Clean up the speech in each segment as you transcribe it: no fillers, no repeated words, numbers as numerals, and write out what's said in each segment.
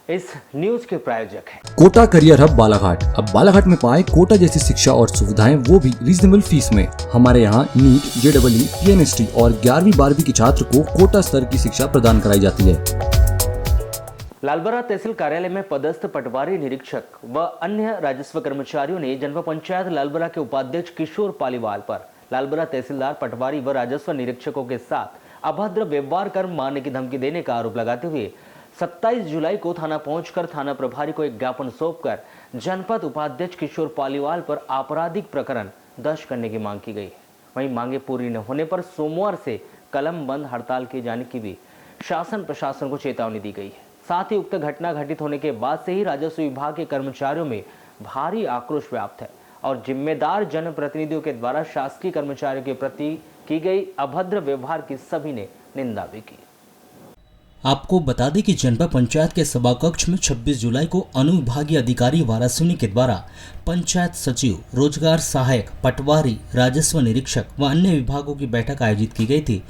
इस न्यूज के प्रायोजक हैं कोटा करियर हब बालाघाट। अब बालाघाट में पाए कोटा जैसी शिक्षा और सुविधाएं, वो भी रीजनेबल फीस में। हमारे यहाँ नीट, JEE, PNST और 11वीं 12वीं के छात्र को कोटा स्तर की शिक्षा प्रदान कराई जाती है। लालबरा तहसील कार्यालय में पदस्थ पटवारी निरीक्षक व अन्य राजस्व कर्मचारियों ने जनपद पंचायत लालबरा के उपाध्यक्ष किशोर पालीवाल पर लालबरा तहसीलदार, पटवारी व राजस्व निरीक्षकों के साथ अभद्र व्यवहार कर मारने की धमकी देने का आरोप लगाते हुए 27 जुलाई को थाना पहुंचकर थाना प्रभारी को एक ज्ञापन सौंपकर जनपद उपाध्यक्ष किशोर पालीवाल पर आपराधिक प्रकरण दर्ज करने की मांग की गई है। वहीं मांगे पूरी न होने पर सोमवार से कलम बंद हड़ताल किए जाने की भी शासन प्रशासन को चेतावनी दी गई है। साथ ही उक्त घटना घटित होने के बाद से ही राजस्व विभाग के कर्मचारियों में भारी आक्रोश व्याप्त है और जिम्मेदार जनप्रतिनिधियों के द्वारा शासकीय कर्मचारियों के प्रति की गई अभद्र व्यवहार की सभी ने निंदा भी की। आपको बता दें कि जनपद पंचायत के सभा कक्ष में 26 जुलाई को अनुविभागीय अधिकारी वारासिनी के द्वारा पंचायत सचिव, रोजगार सहायक, पटवारी, राजस्व निरीक्षक व अन्य विभागों की बैठक आयोजित की गई थी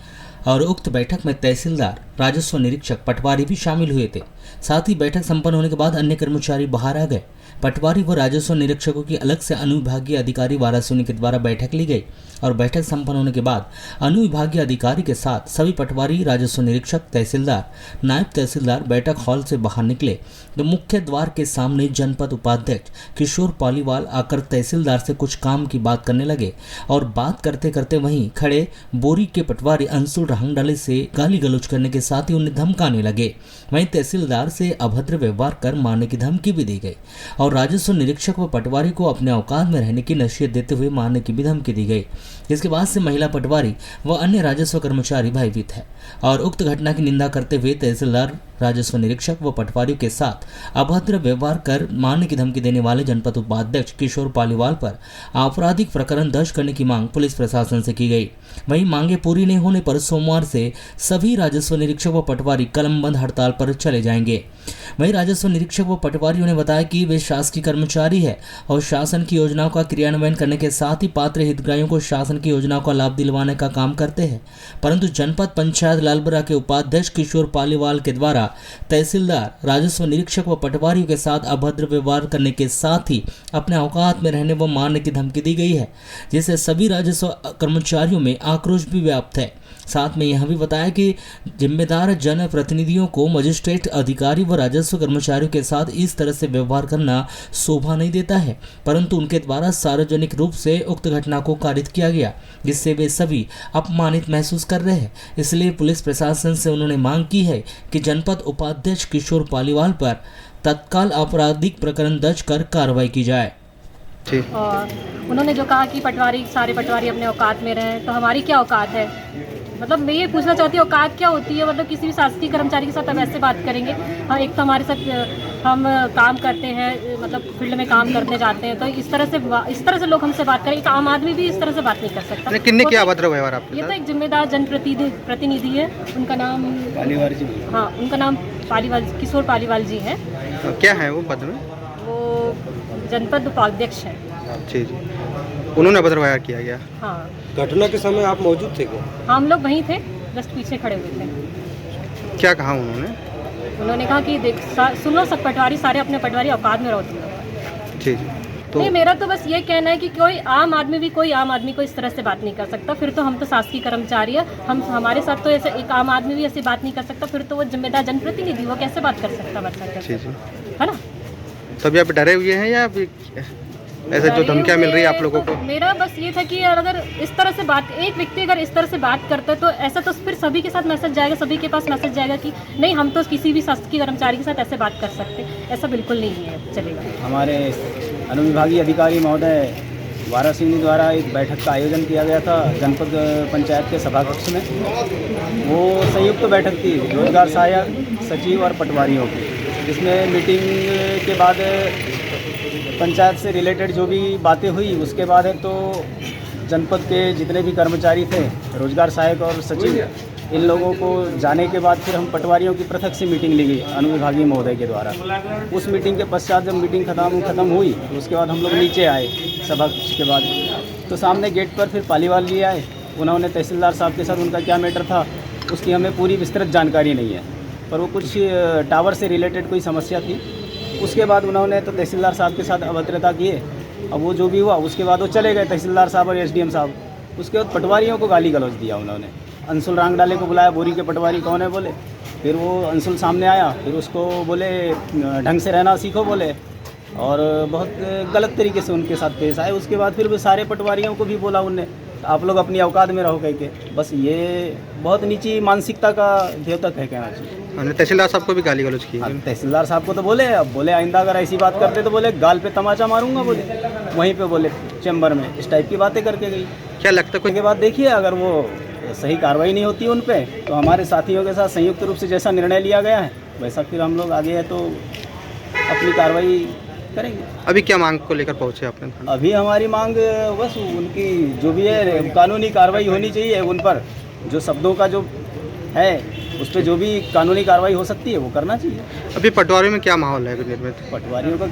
और उक्त बैठक में तहसीलदार, राजस्व निरीक्षक, पटवारी भी शामिल हुए थे। साथ ही बैठक संपन्न होने के बाद अन्य कर्मचारी बाहर आ गए। पटवारी व राजस्व निरीक्षकों की अलग से अनुविभागीय अधिकारी वारासिनी के द्वारा बैठक ली गई और बैठक संपन्न होने के बाद अनुविभागीय अधिकारी के साथ सभी पटवारी, राजस्व निरीक्षक, तहसीलदार, नायब तहसीलदार बैठक हॉल से बाहर निकले तो मुख्य द्वार के सामने जनपद उपाध्यक्ष किशोर पालीवाल आकर तहसीलदार से कुछ काम की बात करने लगे और बात करते करते वहीं खड़े बोरी के पटवारी अंशुल रहंगडाले से गाली गलौज करने के साथ ही उन्हें धमकाने लगे। वहीं तहसीलदार से अभद्र व्यवहार कर मारने की धमकी भी दी गई और राजस्व निरीक्षक व पटवारी को अपने औकात में रहने की नसीहत देते हुए मारने की भी धमकी दी गई। इसके बाद से महिला पटवारी व अन्य राजस्व कर्मचारी भयभीत है और उक्त घटना की निंदा करते हुए तहसीलदार, राजस्व निरीक्षक व पटवारियों के साथ अभद्र व्यवहार कर मारने की धमकी देने वाले जनपद उपाध्यक्ष किशोर पालीवाल पर आपराधिक प्रकरण दर्ज करने की मांग पुलिस प्रशासन से की गई। वहीं मांगे पूरी नहीं होने पर सोमवार से सभी राजस्व निरीक्षक व पटवारी कलमबंद हड़ताल पर चले जाएंगे। वहीं राजस्व निरीक्षक व पटवारियों ने बताया कि वे शासकीय कर्मचारी है और शासन की योजनाओं का क्रियान्वयन करने के साथ ही पात्र हितग्राहियों को शासन की योजनाओं का लाभ दिलवाने का काम करते हैं, परंतु जनपद पंचायत लालबरा के उपाध्यक्ष किशोर पालीवाल के द्वारा तहसीलदार, राजस्व निरीक्षक व पटवारियों के साथ अभद्र व्यवहार करने के साथ ही अपने औकात में रहने व मारने की धमकी दी गई है, जिससे सभी राजस्व कर्मचारियों में आक्रोश भी व्याप्त है। साथ में यह भी बताया कि जिम्मेदार जनप्रतिनिधियों को मजिस्ट्रेट, अधिकारी व राजस्व कर्मचारियों के साथ इस तरह से व्यवहार करना शोभा नहीं देता है, परंतु उनके द्वारा सार्वजनिक रूप से उक्त घटना को कारित किया गया, जिससे वे सभी अपमानित महसूस कर रहे हैं। इसलिए पुलिस प्रशासन से उन्होंने मांग की है कि जनपद उपाध्यक्ष किशोर पालीवाल पर तत्काल आपराधिक प्रकरण दर्ज कर कार्रवाई की जाए। और उन्होंने जो कहा कि सारे पटवारी अपने औकात में रहें, तो हमारी क्या औकात है? मतलब मैं ये पूछना चाहती हूँ औकात क्या होती है? मतलब किसी भी शासकीय कर्मचारी के साथ हम ऐसे बात करेंगे? हाँ, एक तो हमारे साथ हम काम करते हैं, मतलब फील्ड में काम करने जाते हैं, तो इस तरह से लोग हमसे बात करें। एक आम आदमी भी इस तरह से बात नहीं कर सकता। किन्ने क्या अभद्र व्यवहार आपके साथ? ये तो एक जिम्मेदार जनप्रतिनिधि है, उनका नाम पालीवाल जी। हाँ, उनका नाम पालीवाल, किशोर पालीवाल जी है। क्या है वो पद में? वो जनपद उपाध्यक्ष है। जी जी, उन्होंने अभद्र व्यवहार किया गया। हाँ, घटना के समय आप मौजूद थे क्या? हम लोग वहीं थे, जस्ट पीछे खड़े हुए थे। क्या कहा उन्होंने? उन्होंने कहा कि देख सुनो, सब पटवारी सारे अपने पटवारी औकात में रहो। जी जी, तो नहीं, मेरा तो बस ये कहना है कि कोई आम आदमी को इस तरह से बात नहीं कर सकता। फिर तो हम तो शासकीय कर्मचारी है, हमारे साथ तो ऐसे एक आम आदमी भी ऐसी बात नहीं कर सकता। फिर तो वो जिम्मेदार जनप्रतिनिधि, वो कैसे बात कर सकता है ना? तभी आप डरे हुए हैं या ऐसे जो धमकियाँ मिल रही है आप लोगों को? मेरा बस ये था कि अगर इस तरह से एक व्यक्ति अगर इस तरह से बात करता है तो ऐसा तो फिर सभी के साथ मैसेज जाएगा, सभी के पास मैसेज जाएगा कि नहीं, हम तो किसी भी शासकीय कर्मचारी के साथ ऐसे बात कर सकते। ऐसा बिल्कुल नहीं है, चलेगा। हमारे अनुविभागीय अधिकारी महोदय वारासिनी द्वारा एक बैठक का आयोजन किया गया था जनपद पंचायत के सभा कक्ष में। वो संयुक्त बैठक थी रोजगार सहायक, सचिव और पटवारियों की, जिसमें मीटिंग के बाद पंचायत से रिलेटेड जो भी बातें हुई, उसके बाद है तो जनपद के जितने भी कर्मचारी थे, रोजगार सहायक और सचिव, इन लोगों को जाने के बाद फिर हम पटवारियों की पृथक से मीटिंग ली गई अनुविभागीय महोदय के द्वारा। उस मीटिंग के पश्चात जब मीटिंग खत्म हुई तो उसके बाद हम लोग नीचे आए सभा के बाद, तो सामने गेट पर फिर पालीवाल जी आए। उन्होंने तहसीलदार साहब के साथ उनका क्या मैटर था उसकी हमें पूरी विस्तृत जानकारी नहीं है, पर वो कुछ टावर से रिलेटेड कोई समस्या थी। उसके बाद उन्होंने तो तहसीलदार साहब के साथ अभद्रता किए। अब वो जो भी हुआ उसके बाद वो चले गए तहसीलदार साहब और एसडीएम साहब। उसके बाद पटवारियों को गाली गलौज दिया उन्होंने। अंशुल रांगडाले को बुलाया, बोरी के पटवारी कौन है बोले। फिर वो अंशुल सामने आया, फिर उसको बोले ढंग से रहना सीखो बोले, और बहुत गलत तरीके से उनके साथ पेश आए। उसके बाद फिर वो सारे पटवारियों को भी बोला उनने, आप लोग अपनी औकात में रहो कह के। बस ये बहुत नीची मानसिकता का द्योतक है कहना चाहिए। हमने तहसीलदार साहब को भी गाली गलौज की। हाँ, तहसीलदार साहब को तो बोले, अब बोले आइंदा अगर ऐसी बात करते तो बोले गाल पे तमाचा मारूंगा बोले, वहीं पे बोले चैम्बर में इस टाइप की बातें करके गई। क्या लगता है के बाद देखिए अगर वो सही कार्रवाई नहीं होती उन पे तो हमारे साथियों के साथ संयुक्त रूप से जैसा निर्णय लिया गया है वैसा फिर हम लोग आगे है तो अपनी कार्रवाई करेंगे। अभी क्या मांग को लेकर पहुंचे आपने? अभी हमारी मांग बस उनकी जो भी है कानूनी कार्रवाई होनी चाहिए उन पर, जो शब्दों का जो है उस पर जो भी कानूनी कार्रवाई हो सकती है वो करना चाहिए। अभी पटवारियों में क्या माहौल है निर्मित? पटवारियों का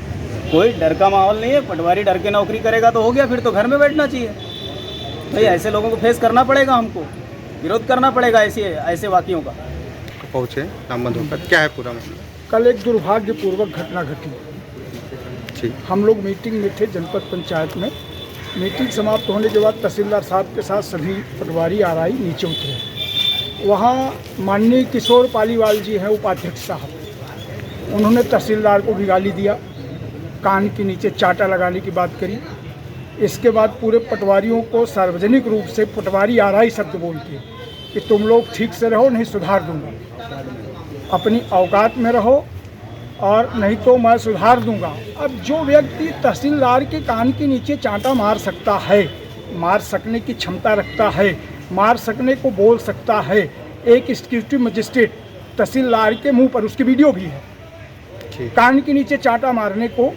कोई डर का माहौल नहीं है। पटवारी डर के नौकरी करेगा तो हो गया, फिर तो घर में बैठना चाहिए भाई। ऐसे लोगों को फेस करना पड़ेगा, हमको विरोध करना पड़ेगा ऐसे वाकियों का। पहुंचे नामबंद होकर, क्या है पूरा मामला? कल एक दुर्भाग्यपूर्वक घटना घटी। ठीक, हम लोग मीटिंग में थे जनपद पंचायत में। मीटिंग समाप्त होने के बाद तहसीलदार साहब के साथ सभी पटवारी आरआई नीचे उतरे। वहाँ माननीय किशोर पालीवाल जी हैं उपाध्यक्ष साहब, उन्होंने तहसीलदार को भी गाली दिया, कान के नीचे चाटा लगाने की बात करी। इसके बाद पूरे पटवारियों को सार्वजनिक रूप से पटवारी आरआई शब्द बोल के कि तुम लोग ठीक से रहो नहीं सुधार दूंगा, अपनी औकात में रहो और नहीं तो मैं सुधार दूंगा। अब जो व्यक्ति तहसीलदार के कान के नीचे चांटा मार सकता है, मार सकने की क्षमता रखता है, मार सकने को बोल सकता है, एक एग्जीक्यूटिव मजिस्ट्रेट तहसीलदार के मुंह पर, उसकी वीडियो भी है, कान के नीचे चांटा मारने को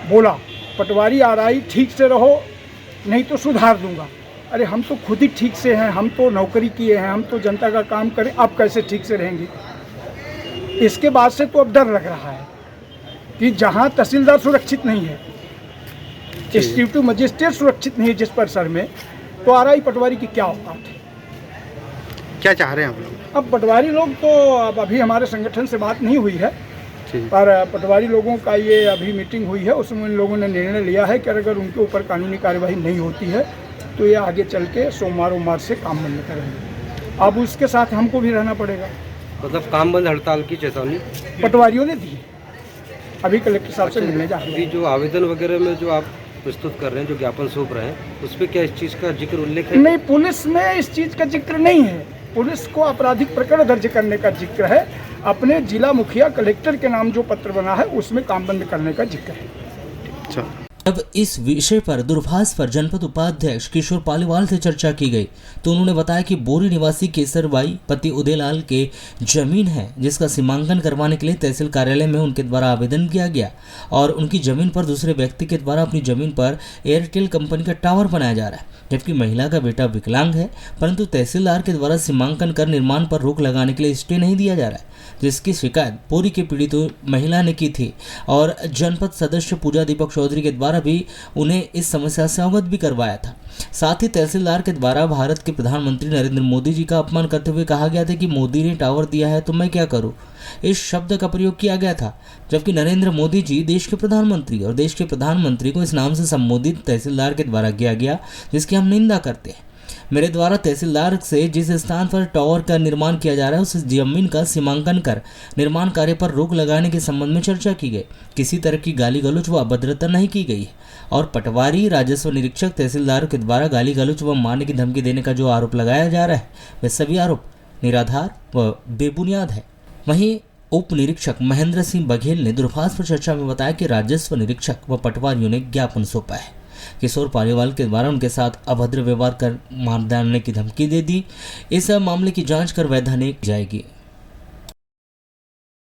बोला पटवारी आरआई ठीक से रहो नहीं तो सुधार दूंगा। अरे हम तो खुद ही ठीक से हैं, हम तो नौकरी किए हैं, हम तो जनता का काम करें, अब कैसे ठीक से रहेंगे? इसके बाद से तो अब डर लग रहा है कि जहां तहसीलदार सुरक्षित नहीं है, एग्जीक्यूटिव मजिस्ट्रेट सुरक्षित नहीं है जिस परिसर में, तो आरआई पटवारी की क्या औकात है? क्या चाह रहे हैं आप लोग? अब पटवारी लोग तो अब अभी हमारे संगठन से बात नहीं हुई है, पर पटवारी लोगों का ये अभी मीटिंग हुई है, उसमें इन लोगों ने निर्णय लिया है कि अगर उनके ऊपर कानूनी कार्यवाही नहीं होती है तो ये आगे चल के सोमवार से काम बंद करेंगे। अब उसके साथ हमको भी रहना पड़ेगा। मतलब काम बंद हड़ताल की चेतावनी पटवारियों ने दी है, अभी कलेक्टर साहब से मिलने जा रहे हैं। अभी जो आवेदन वगैरह में जो आप प्रस्तुत कर रहे हैं, जो ज्ञापन सौंप रहे हैं, उस पर क्या इस चीज़ का जिक्र उल्लेख है? नहीं, पुलिस में इस चीज़ का जिक्र नहीं है। पुलिस को आपराधिक प्रकरण दर्ज करने का जिक्र है, अपने जिला मुखिया कलेक्टर के नाम जो पत्र बना है उसमें काम बंद करने का जिक्र है। अच्छा, जब इस विषय पर दूरभाष पर जनपद उपाध्यक्ष किशोर पालीवाल से चर्चा की गई तो उन्होंने बताया कि बोरी निवासी केसरबाई पति उदयलाल के जमीन है, जिसका सीमांकन करवाने के लिए तहसील कार्यालय में उनके द्वारा आवेदन किया गया और उनकी जमीन पर दूसरे व्यक्ति के द्वारा अपनी जमीन पर एयरटेल कंपनी का टावर बनाया जा रहा है, जबकि महिला का बेटा विकलांग है, परंतु तहसीलदार के द्वारा सीमांकन कर निर्माण पर रोक लगाने के लिए स्टे नहीं दिया जा रहा है, जिसकी शिकायत बोरी के पीड़ित महिला ने की थी और जनपद सदस्य पूजा दीपक चौधरी के द्वारा भी उन्हें इस समस्या से अवगत भी करवाया था। साथ ही तहसीलदार के द्वारा भारत के प्रधानमंत्री नरेंद्र मोदी जी का अपमान करते हुए कहा गया था कि मोदी ने टावर दिया है तो मैं क्या करूं, इस शब्द का प्रयोग किया गया था, जबकि नरेंद्र मोदी जी देश के प्रधानमंत्री और देश के प्रधानमंत्री को इस नाम से संबोधित तहसीलदार के द्वारा किया गया, जिसकी हम निंदा करते हैं। मेरे द्वारा तहसीलदार से जिस स्थान पर टावर का निर्माण किया जा रहा है उस जमीन का सीमांकन कर निर्माण कार्य पर रोक लगाने के संबंध में चर्चा की गई। किसी तरह की गाली गलौज व अभद्रता नहीं की गई है और पटवारी राजस्व निरीक्षक तहसीलदार के द्वारा गाली गलौज व मारने की धमकी देने का जो आरोप लगाया जा रहा है वे सभी आरोप निराधार व बेबुनियाद है। वहीं उप निरीक्षक महेंद्र सिंह बघेल ने दूरभाष पर चर्चा में बताया कि राजस्व निरीक्षक व पटवारियों ने ज्ञापन सौंपा है। किशोर पालीवाल के द्वारा उनके साथ अभद्र व्यवहार कर मार डालने की धमकी दे दी। इस मामले की जांच कर वैधानिक जाएगी।